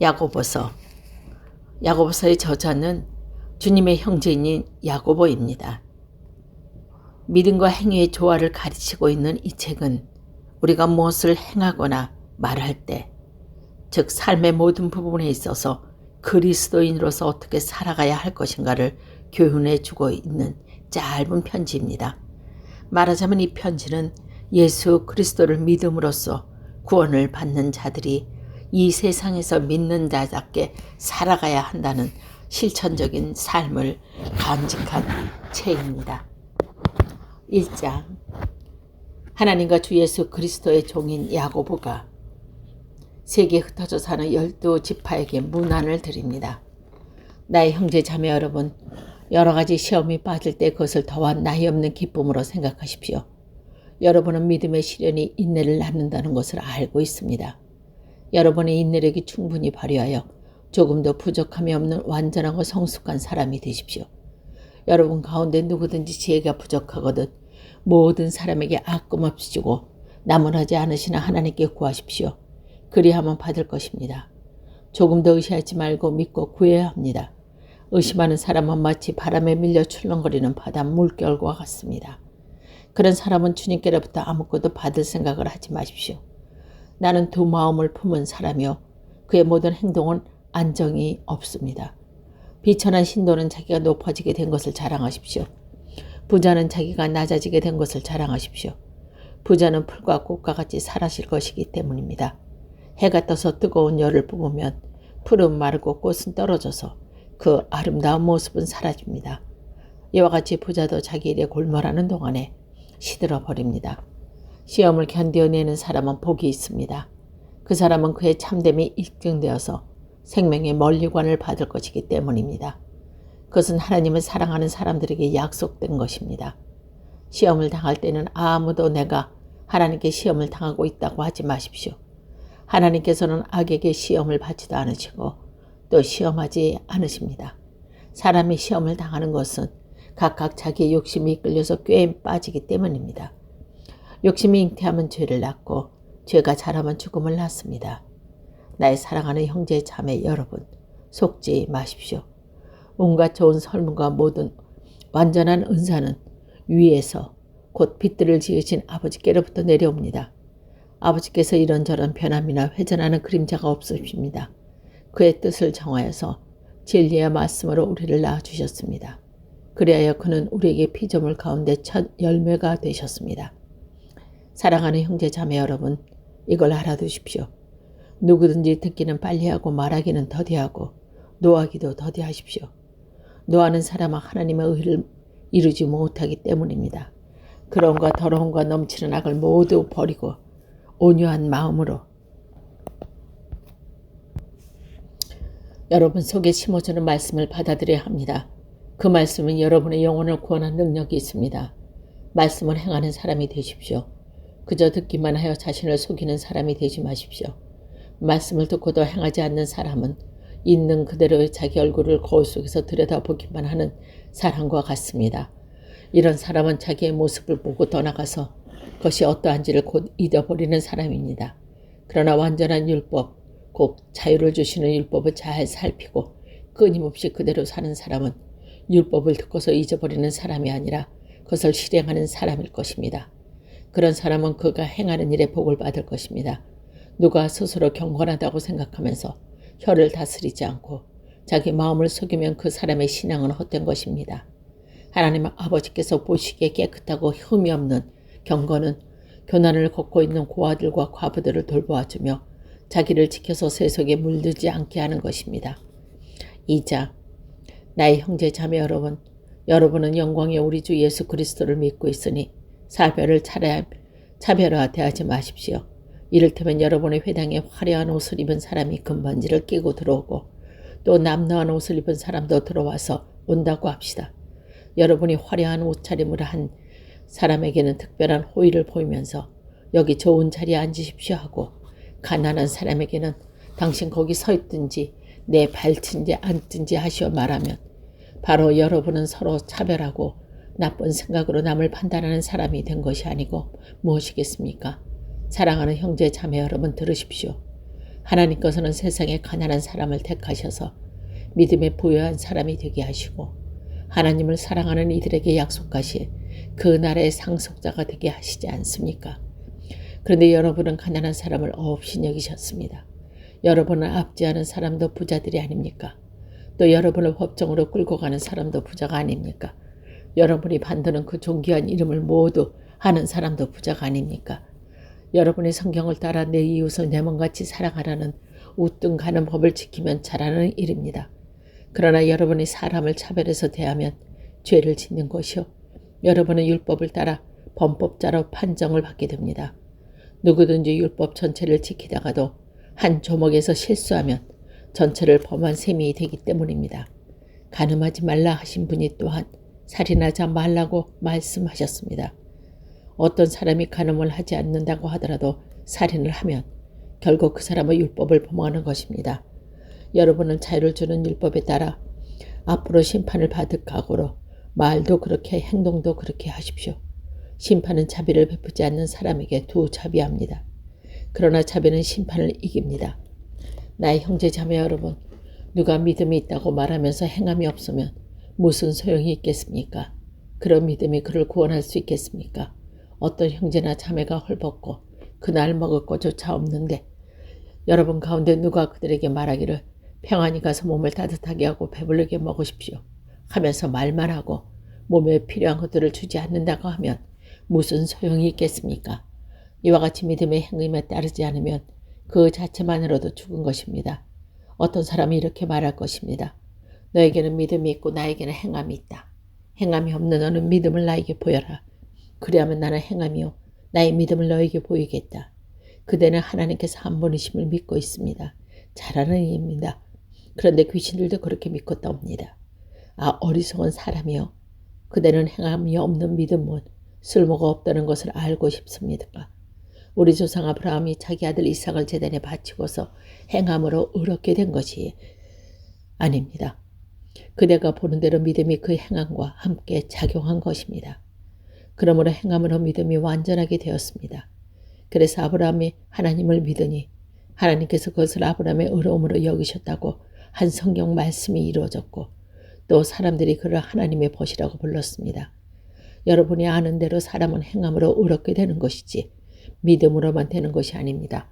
야고보서. 야고보서의 저자는 주님의 형제인 야고보입니다. 믿음과 행위의 조화를 가르치고 있는 이 책은 우리가 무엇을 행하거나 말할 때, 즉 삶의 모든 부분에 있어서 그리스도인으로서 어떻게 살아가야 할 것인가를 교훈해 주고 있는 짧은 편지입니다. 말하자면 이 편지는 예수 그리스도를 믿음으로써 구원을 받는 자들이 이 세상에서 믿는 자답게 살아가야 한다는 실천적인 삶을 간직한 책입니다. 1장. 하나님과 주 예수 그리스도의 종인 야고보가 세계에 흩어져 사는 12지파에게 문안을 드립니다. 나의 형제 자매 여러분, 여러 가지 시험이 빠질 때 그것을 더한 나이 없는 기쁨으로 생각하십시오. 여러분은 믿음의 시련이 인내를 낳는다는 것을 알고 있습니다. 여러분의 인내력이 충분히 발휘하여 조금도 부족함이 없는 완전하고 성숙한 사람이 되십시오. 여러분 가운데 누구든지 지혜가 부족하거든 모든 사람에게 아낌없이 주고 나무라지 않으시나 하나님께 구하십시오. 그리하면 받을 것입니다. 조금 더 의심하지 말고 믿고 구해야 합니다. 의심하는 사람은 마치 바람에 밀려 출렁거리는 바다 물결과 같습니다. 그런 사람은 주님께로부터 아무것도 받을 생각을 하지 마십시오. 나는 두 마음을 품은 사람이요 그의 모든 행동은 안정이 없습니다. 비천한 신도는 자기가 높아지게 된 것을 자랑하십시오. 부자는 자기가 낮아지게 된 것을 자랑하십시오. 부자는 풀과 꽃과 같이 사라질 것이기 때문입니다. 해가 떠서 뜨거운 열을 뿜으면 풀은 마르고 꽃은 떨어져서 그 아름다운 모습은 사라집니다. 이와 같이 부자도 자기 일에 골몰하는 동안에 시들어 버립니다. 시험을 견뎌내는 사람은 복이 있습니다. 그 사람은 그의 참됨이 입증되어서 생명의 멀리관을 받을 것이기 때문입니다. 그것은 하나님을 사랑하는 사람들에게 약속된 것입니다. 시험을 당할 때는 아무도 내가 하나님께 시험을 당하고 있다고 하지 마십시오. 하나님께서는 악에게 시험을 받지도 않으시고 또 시험하지 않으십니다. 사람이 시험을 당하는 것은 각각 자기의 욕심이 이끌려서 꾀에 빠지기 때문입니다. 욕심이 잉태하면 죄를 낳고 죄가 자라면 죽음을 낳습니다. 나의 사랑하는 형제 자매 여러분, 속지 마십시오. 온갖 좋은 설문과 모든 완전한 은사는 위에서 곧 빛들을 지으신 아버지께로부터 내려옵니다. 아버지께서 이런저런 변함이나 회전하는 그림자가 없으십니다. 그의 뜻을 정하여서 진리의 말씀으로 우리를 낳아주셨습니다. 그리하여 그는 우리에게 피조물 가운데 첫 열매가 되셨습니다. 사랑하는 형제 자매 여러분, 이걸 알아두십시오. 누구든지 듣기는 빨리하고 말하기는 더디하고 노하기도 더디하십시오. 노하는 사람은 하나님의 의를 이루지 못하기 때문입니다. 그런과 더러움과 넘치는 악을 모두 버리고 온유한 마음으로 여러분 속에 심어주는 말씀을 받아들여야 합니다. 그 말씀은 여러분의 영혼을 구원한 능력이 있습니다. 말씀을 행하는 사람이 되십시오. 그저 듣기만 하여 자신을 속이는 사람이 되지 마십시오. 말씀을 듣고도 행하지 않는 사람은 있는 그대로의 자기 얼굴을 거울 속에서 들여다보기만 하는 사람과 같습니다. 이런 사람은 자기의 모습을 보고 떠나가서 그것이 어떠한지를 곧 잊어버리는 사람입니다. 그러나 완전한 율법, 곧 자유를 주시는 율법을 잘 살피고 끊임없이 그대로 사는 사람은 율법을 듣고서 잊어버리는 사람이 아니라 그것을 실행하는 사람일 것입니다. 그런 사람은 그가 행하는 일에 복을 받을 것입니다. 누가 스스로 경건하다고 생각하면서 혀를 다스리지 않고 자기 마음을 속이면 그 사람의 신앙은 헛된 것입니다. 하나님 아버지께서 보시기에 깨끗하고 흠이 없는 경건은 교난을 겪고 있는 고아들과 과부들을 돌보아주며 자기를 지켜서 세속에 물들지 않게 하는 것입니다. 2장. 나의 형제 자매 여러분, 여러분은 영광의 우리 주 예수 그리스도를 믿고 있으니 차별화 대하지 마십시오. 이를테면 여러분의 회당에 화려한 옷을 입은 사람이 금반지를 끼고 들어오고 또 남루한 옷을 입은 사람도 들어와서 온다고 합시다. 여러분이 화려한 옷차림을 한 사람에게는 특별한 호의를 보이면서 여기 좋은 자리에 앉으십시오 하고 가난한 사람에게는 당신 거기 서 있든지 내 발든지 앉든지 하시어 말하면 바로 여러분은 서로 차별하고 나쁜 생각으로 남을 판단하는 사람이 된 것이 아니고 무엇이겠습니까? 사랑하는 형제 자매 여러분 들으십시오. 하나님께서는 세상에 가난한 사람을 택하셔서 믿음에 부유한 사람이 되게 하시고 하나님을 사랑하는 이들에게 약속하신 그 나라의 상속자가 되게 하시지 않습니까? 그런데 여러분은 가난한 사람을 없이 여기셨습니다. 여러분은 앞지 않은 사람도 부자들이 아닙니까? 또 여러분을 법정으로 끌고 가는 사람도 부자가 아닙니까? 여러분이 반드는 그 존귀한 이름을 모두 하는 사람도 부자가 아닙니까? 여러분이 성경을 따라 내 이웃을 내 몸같이 사랑하라는 우뚱 가는 법을 지키면 잘하는 일입니다. 그러나 여러분이 사람을 차별해서 대하면 죄를 짓는 것이요. 여러분은 율법을 따라 범법자로 판정을 받게 됩니다. 누구든지 율법 전체를 지키다가도 한 조목에서 실수하면 전체를 범한 셈이 되기 때문입니다. 간음하지 말라 하신 분이 또한 살인하지 말라고 말씀하셨습니다. 어떤 사람이 간음을 하지 않는다고 하더라도 살인을 하면 결국 그 사람은 율법을 범하는 것입니다. 여러분은 자유를 주는 율법에 따라 앞으로 심판을 받을 각오로 말도 그렇게 행동도 그렇게 하십시오. 심판은 자비를 베푸지 않는 사람에게 두 자비합니다. 그러나 자비는 심판을 이깁니다. 나의 형제 자매 여러분, 누가 믿음이 있다고 말하면서 행함이 없으면 무슨 소용이 있겠습니까? 그런 믿음이 그를 구원할 수 있겠습니까? 어떤 형제나 자매가 헐벗고 그날 먹을 것조차 없는데 여러분 가운데 누가 그들에게 말하기를 평안히 가서 몸을 따뜻하게 하고 배부르게 먹으십시오 하면서 말만 하고 몸에 필요한 것들을 주지 않는다고 하면 무슨 소용이 있겠습니까? 이와 같이 믿음의 행함에 따르지 않으면 그 자체만으로도 죽은 것입니다. 어떤 사람이 이렇게 말할 것입니다. 너에게는 믿음이 있고 나에게는 행함이 있다. 행함이 없는 너는 믿음을 나에게 보여라. 그리하면 나는 행함이요 나의 믿음을 너에게 보이겠다. 그대는 하나님께서 한 분이심을 믿고 있습니다. 잘하는 일입니다. 그런데 귀신들도 그렇게 믿고 떠옵니다. 아 어리석은 사람이요. 그대는 행함이 없는 믿음은 쓸모가 없다는 것을 알고 싶습니까? 우리 조상 아브라함이 자기 아들 이삭을 제단에 바치고서 행함으로 의롭게 된 것이 아닙니다. 그대가 보는 대로 믿음이 그 행함과 함께 작용한 것입니다. 그러므로 행함으로 믿음이 완전하게 되었습니다. 그래서 아브라함이 하나님을 믿으니 하나님께서 그것을 아브라함의 의로움으로 여기셨다고 한 성경 말씀이 이루어졌고 또 사람들이 그를 하나님의 벗이라고 불렀습니다. 여러분이 아는 대로 사람은 행함으로 의롭게 되는 것이지 믿음으로만 되는 것이 아닙니다.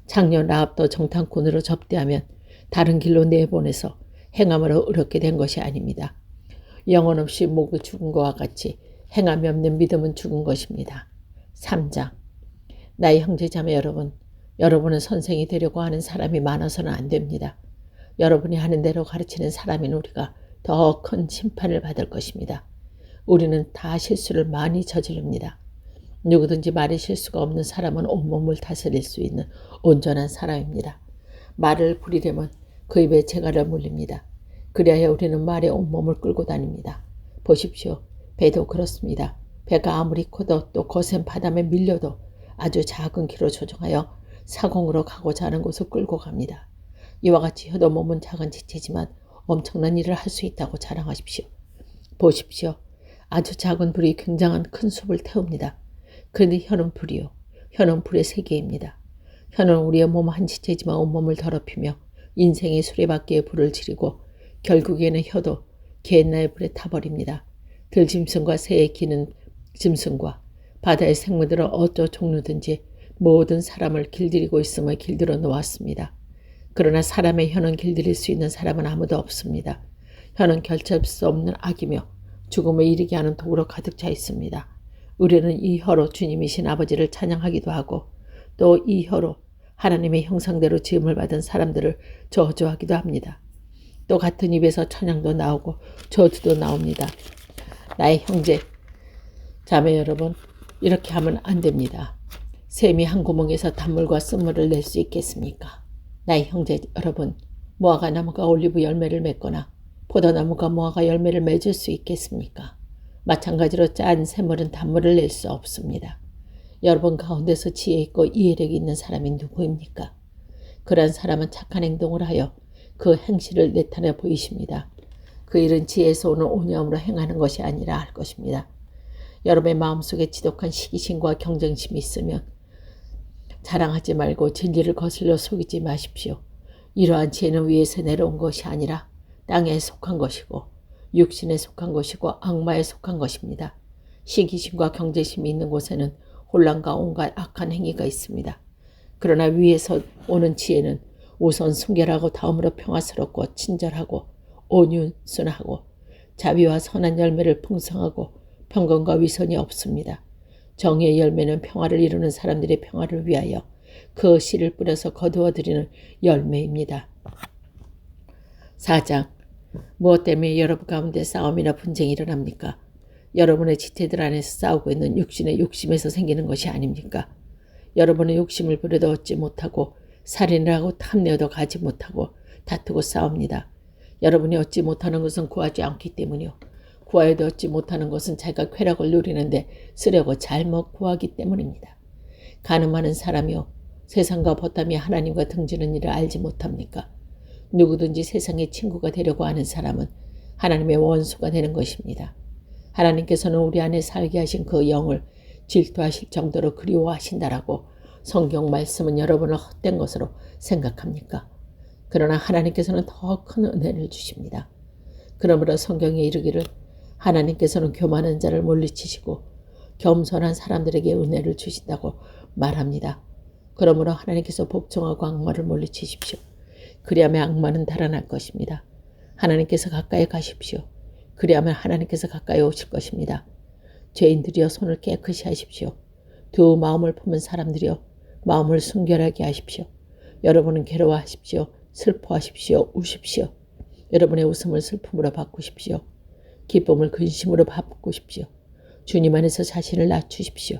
장녀 라합도 정탐꾼으로 접대하면 다른 길로 내보내서 행함으로 의롭게 된 것이 아닙니다. 영혼 없이 목이 죽은 것과 같이 행함이 없는 믿음은 죽은 것입니다. 3장 나의 형제 자매 여러분, 여러분은 선생이 되려고 하는 사람이 많아서는 안 됩니다. 여러분이 하는 대로 가르치는 사람인 우리가 더 큰 심판을 받을 것입니다. 우리는 다 실수를 많이 저지릅니다. 누구든지 말에 실수가 없는 사람은 온몸을 다스릴 수 있는 온전한 사람입니다. 말을 부리려면 그 입에 재갈을 물립니다. 그리하여 우리는 말에 온몸을 끌고 다닙니다. 보십시오. 배도 그렇습니다. 배가 아무리 커도 또 거센 바람에 밀려도 아주 작은 키로 조정하여 사공으로 가고자 하는 곳을 끌고 갑니다. 이와 같이 혀도 몸은 작은 지체지만 엄청난 일을 할 수 있다고 자랑하십시오. 보십시오. 아주 작은 불이 굉장한 큰 숲을 태웁니다. 그런데 혀는 불이요. 혀는 불의 세계입니다. 혀는 우리의 몸 한 지체지만 온몸을 더럽히며 인생의 수레바퀴에 불을 지르고 결국에는 혀도 개나의 불에 타버립니다. 들짐승과 새에 기는 짐승과 바다의 생물들은 어쩌 종류든지 모든 사람을 길들이고 있음을 길들여 놓았습니다. 그러나 사람의 혀는 길들일 수 있는 사람은 아무도 없습니다. 혀는 결chấp 수 없는 악이며 죽음에 이르게 하는 독으로 가득 차 있습니다. 우리는 이 혀로 주님이신 아버지를 찬양하기도 하고 또 이 혀로 하나님의 형상대로 지음을 받은 사람들을 저주하기도 합니다. 또 같은 입에서 찬양도 나오고 저주도 나옵니다. 나의 형제, 자매 여러분, 이렇게 하면 안 됩니다. 샘이 한 구멍에서 단물과 쓴물을 낼 수 있겠습니까? 나의 형제 여러분, 무화과 나무가 올리브 열매를 맺거나 포도나무가 무화과 열매를 맺을 수 있겠습니까? 마찬가지로 짠 샘물은 단물을 낼 수 없습니다. 여러분 가운데서 지혜 있고 이해력이 있는 사람이 누구입니까? 그러한 사람은 착한 행동을 하여 그 행실을 나타내 보이십니다. 그 일은 지혜에서 오는 온유함으로 행하는 것이 아니라 할 것입니다. 여러분의 마음속에 지독한 시기심과 경쟁심이 있으면 자랑하지 말고 진리를 거슬러 속이지 마십시오. 이러한 지혜는 위에서 내려온 것이 아니라 땅에 속한 것이고 육신에 속한 것이고 악마에 속한 것입니다. 시기심과 경제심이 있는 곳에는 혼란과 온갖 악한 행위가 있습니다. 그러나 위에서 오는 지혜는 우선 순결하고 다음으로 평화스럽고 친절하고 온유순하고 자비와 선한 열매를 풍성하고 평강과 위선이 없습니다. 정의의 열매는 평화를 이루는 사람들의 평화를 위하여 그 씨를 뿌려서 거두어들이는 열매입니다. 4장. 무엇 때문에 여러분 가운데 싸움이나 분쟁이 일어납니까? 여러분의 지체들 안에서 싸우고 있는 육신의 욕심에서 생기는 것이 아닙니까? 여러분의 욕심을 부려도 얻지 못하고 살인을 하고 탐내어도 가지 못하고 다투고 싸웁니다. 여러분이 얻지 못하는 것은 구하지 않기 때문이요. 구하여도 얻지 못하는 것은 자기가 쾌락을 누리는데 쓰려고 잘못 구하기 때문입니다. 가늠하는 사람이요. 세상과 보탐이 하나님과 등지는 일을 알지 못합니까? 누구든지 세상의 친구가 되려고 하는 사람은 하나님의 원수가 되는 것입니다. 하나님께서는 우리 안에 살게 하신 그 영을 질투하실 정도로 그리워하신다라고 성경 말씀은 여러분을 헛된 것으로 생각합니까? 그러나 하나님께서는 더 큰 은혜를 주십니다. 그러므로 성경에 이르기를 하나님께서는 교만한 자를 물리치시고 겸손한 사람들에게 은혜를 주신다고 말합니다. 그러므로 하나님께서 복종하고 악마를 물리치십시오. 그리하면 악마는 달아날 것입니다. 하나님께서 가까이 가십시오. 그리하면 하나님께서 가까이 오실 것입니다. 죄인들이여 손을 깨끗이 하십시오. 두 마음을 품은 사람들이여 마음을 순결하게 하십시오. 여러분은 괴로워하십시오. 슬퍼하십시오. 우십시오. 여러분의 웃음을 슬픔으로 바꾸십시오. 기쁨을 근심으로 바꾸십시오. 주님 안에서 자신을 낮추십시오.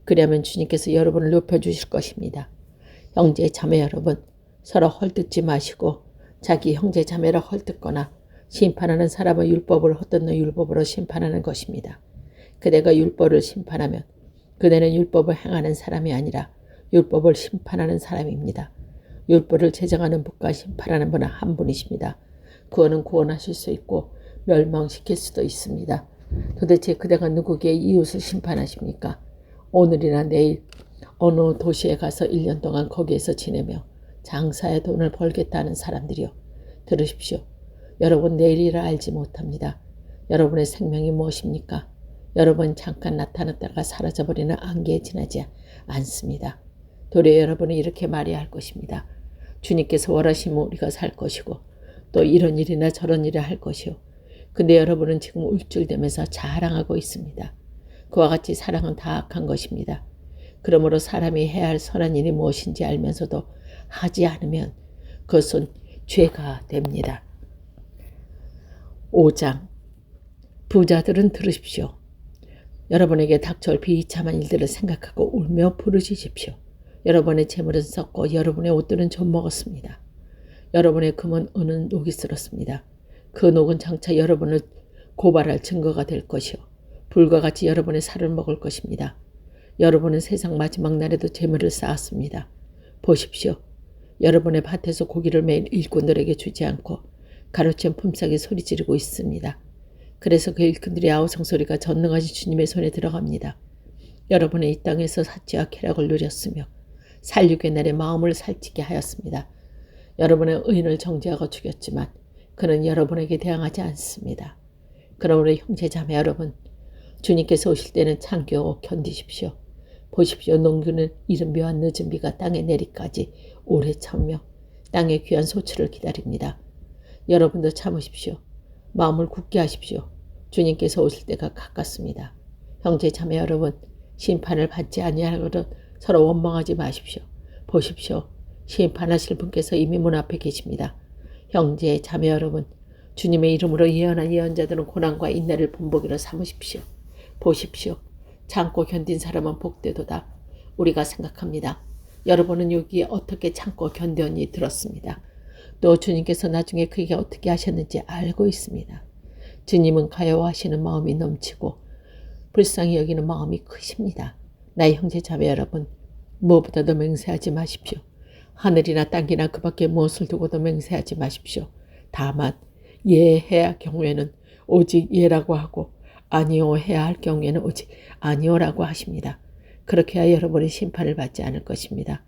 그리하면 주님께서 여러분을 높여주실 것입니다. 형제 자매 여러분, 서로 헐뜯지 마시고 자기 형제 자매를 헐뜯거나 심판하는 사람은 율법을 헛듣는 율법으로 심판하는 것입니다. 그대가 율법을 심판하면 그대는 율법을 행하는 사람이 아니라 율법을 심판하는 사람입니다. 율법을 제정하는 분과 심판하는 분은 한 분이십니다. 그거는 구원하실 수 있고 멸망시킬 수도 있습니다. 도대체 그대가 누구에게 이웃을 심판하십니까? 오늘이나 내일 어느 도시에 가서 1년 동안 거기에서 지내며 장사에 돈을 벌겠다는 사람들이요. 들으십시오. 여러분 내일일을 알지 못합니다. 여러분의 생명이 무엇입니까? 여러분 잠깐 나타났다가 사라져버리는 안개에 지나지 않습니다. 도리어 여러분은 이렇게 말해야 할 것입니다. 주님께서 원하시면 우리가 살 것이고 또 이런 일이나 저런 일을 할 것이요. 근데 여러분은 지금 울줄대면서 자랑하고 있습니다. 그와 같이 사랑은 다 악한 것입니다. 그러므로 사람이 해야 할 선한 일이 무엇인지 알면서도 하지 않으면 그것은 죄가 됩니다. 5장. 부자들은 들으십시오. 여러분에게 닥쳐올 비참한 일들을 생각하고 울며 부르짖으십시오. 여러분의 재물은 썩고 여러분의 옷들은 좀 먹었습니다. 여러분의 금은 은은 녹이 슬었습니다. 그 녹은 장차 여러분을 고발할 증거가 될 것이요. 불과 같이 여러분의 살을 먹을 것입니다. 여러분은 세상 마지막 날에도 재물을 쌓았습니다. 보십시오. 여러분의 밭에서 고기를 매일 일꾼들에게 주지 않고 가로챈 품삯에 소리 지르고 있습니다. 그래서 그 일꾼들의 아우성 소리가 전능하신 주님의 손에 들어갑니다. 여러분의 이 땅에서 사치와 쾌락을 누렸으며 살육의 날에 마음을 살찌게 하였습니다. 여러분의 의인을 정죄하고 죽였지만 그는 여러분에게 대항하지 않습니다. 그러므로 형제 자매 여러분, 주님께서 오실 때는 참고 견디십시오. 보십시오. 농부는 이른 비와 늦은 비가 땅에 내리까지 오래 참며 땅의 귀한 소출을 기다립니다. 여러분도 참으십시오. 마음을 굳게 하십시오. 주님께서 오실 때가 가깝습니다. 형제 자매 여러분, 심판을 받지 아니하거든 서로 원망하지 마십시오. 보십시오. 심판하실 분께서 이미 문 앞에 계십니다. 형제 자매 여러분, 주님의 이름으로 예언한 예언자들은 고난과 인내를 본보기로 삼으십시오. 보십시오. 참고 견딘 사람은 복되도다. 우리가 생각합니다. 여러분은 여기에 어떻게 참고 견뎠니 들었습니다. 또 주님께서 나중에 그에게 어떻게 하셨는지 알고 있습니다. 주님은 가여워하시는 마음이 넘치고 불쌍히 여기는 마음이 크십니다. 나의 형제 자매 여러분, 무엇보다도 맹세하지 마십시오. 하늘이나 땅이나 그 밖에 무엇을 두고도 맹세하지 마십시오. 다만 예해야 할 경우에는 오직 예라고 하고 아니오 해야 할 경우에는 오직 아니오라고 하십니다. 그렇게 해야 여러분이 심판을 받지 않을 것입니다.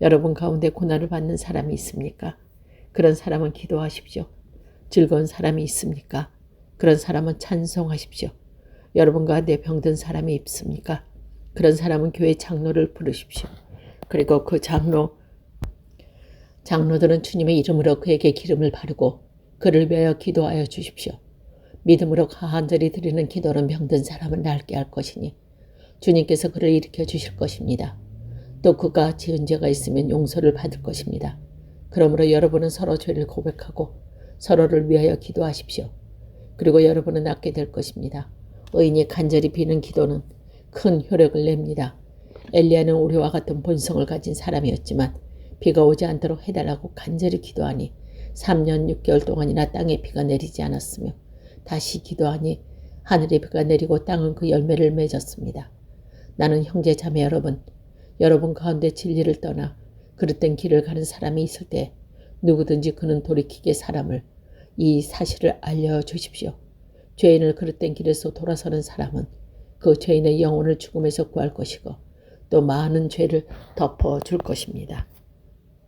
여러분 가운데 고난을 받는 사람이 있습니까? 그런 사람은 기도하십시오. 즐거운 사람이 있습니까? 그런 사람은 찬송하십시오. 여러분 가운데 병든 사람이 있습니까? 그런 사람은 교회 장로를 부르십시오. 그리고 그 장로들은 주님의 이름으로 그에게 기름을 바르고 그를 위하여 기도하여 주십시오. 믿음으로 간절히 드리는 기도는 병든 사람을 낫게 할 것이니 주님께서 그를 일으켜 주실 것입니다. 또 그가 지은 죄가 있으면 용서를 받을 것입니다. 그러므로 여러분은 서로 죄를 고백하고 서로를 위하여 기도하십시오. 그리고 여러분은 낫게 될 것입니다. 의인이 간절히 비는 기도는 큰 효력을 냅니다. 엘리야는 우리와 같은 본성을 가진 사람이었지만 비가 오지 않도록 해달라고 간절히 기도하니 3년 6개월 동안이나 땅에 비가 내리지 않았으며 다시 기도하니 하늘에 비가 내리고 땅은 그 열매를 맺었습니다. 나는 형제 자매 여러분 가운데 진리를 떠나 그릇된 길을 가는 사람이 있을 때 누구든지 그는 돌이키게 사람을 이 사실을 알려주십시오. 죄인을 그릇된 길에서 돌아서는 사람은 그 죄인의 영혼을 죽음에서 구할 것이고 또 많은 죄를 덮어줄 것입니다.